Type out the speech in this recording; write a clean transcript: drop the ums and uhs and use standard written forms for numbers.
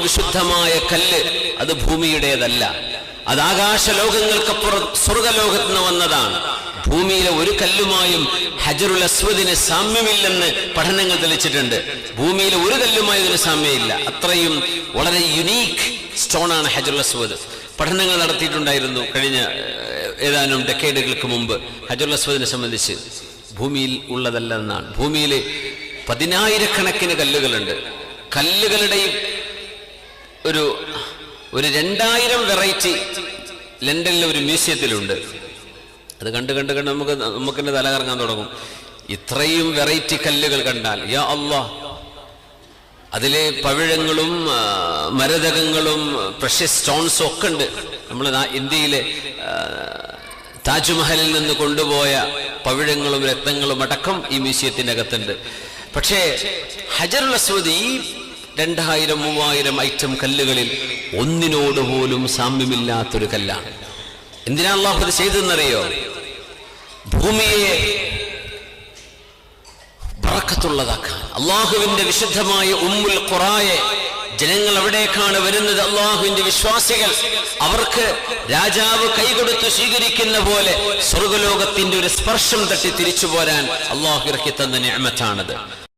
വിശുദ്ധമായ കല്ല് അത് ഭൂമിയുടേതല്ല, അത് ആകാശലോകങ്ങൾക്കപ്പുറം സ്വർഗലോകത്ത് നിന്ന് വന്നതാണ്. ഭൂമിയിലെ ഒരു കല്ലുമായും ഹജറുൽ അസ്വദിന് സാമ്യമില്ലെന്ന് പഠനങ്ങൾ തെളിച്ചിട്ടുണ്ട്. ഭൂമിയിലെ ഒരു കല്ലുമായും ഇതിന് സാമ്യമില്ല. അത്രയും വളരെ യുണീക്ക് സ്റ്റോണാണ് ഹജറുൽ അസ്വദ്. പഠനങ്ങൾ നടത്തിയിട്ടുണ്ടായിരുന്നു കഴിഞ്ഞ ഏതാനും ഡെക്കേഡുകൾക്ക് മുമ്പ് ഹജറുൽ അസ്വദിനെ സംബന്ധിച്ച്. ഭൂമിയിൽ ഉള്ളതല്ല എന്നാണ്. ഭൂമിയിൽ 10,000-കണക്കിന് കല്ലുകളുണ്ട്. കല്ലുകളുടെയും ഒരു 2000 വെറൈറ്റി ലണ്ടനിലെ ഒരു മ്യൂസിയത്തിലുണ്ട്. അത് കണ്ട് കണ്ട് കണ്ട് നമുക്ക് തന്നെ തല കറങ്ങാൻ തുടങ്ങും. ഇത്രയും വെറൈറ്റി കല്ലുകൾ കണ്ടാൽ യാ അല്ലാഹ്, അതിലെ പവിഴങ്ങളും മരതകങ്ങളും പ്രഷ്യസ് സ്റ്റോൺസും ഒക്കെ ഉണ്ട്. നമ്മൾ ഇന്ത്യയിലെ താജ്മഹലിൽ നിന്ന് കൊണ്ടുപോയ പവിഴങ്ങളും രത്നങ്ങളും അടക്കം ഈ മ്യൂസിയത്തിൻ്റെ അകത്തുണ്ട്. പക്ഷേ ഹജറുൽ അസ്വദ് ഈ 2000-3000 ഐറ്റം കല്ലുകളിൽ ഒന്നിനോട് പോലും സാമ്യമില്ലാത്തൊരു കല്ലാണ്. എന്തിനാ അള്ളാഹു അത് ചെയ്തെന്നറിയോ? ഭൂമിയെ ബറക്കത്തുള്ളതാക്കാൻ. അള്ളാഹുവിന്റെ വിശുദ്ധമായ ഉമ്മുൽ ഖുറായെ ജനങ്ങൾ എവിടേക്കാണ് വരുന്നത്? അള്ളാഹുവിന്റെ വിശ്വാസികൾ. അവർക്ക് രാജാവ് കൈകൊടുത്ത് സ്വീകരിക്കുന്ന പോലെ സ്വർഗലോകത്തിന്റെ ഒരു സ്പർശം തട്ടി തിരിച്ചു പോരാൻ അള്ളാഹു ഇറക്കി തന്ന നിഅമത്താണത്.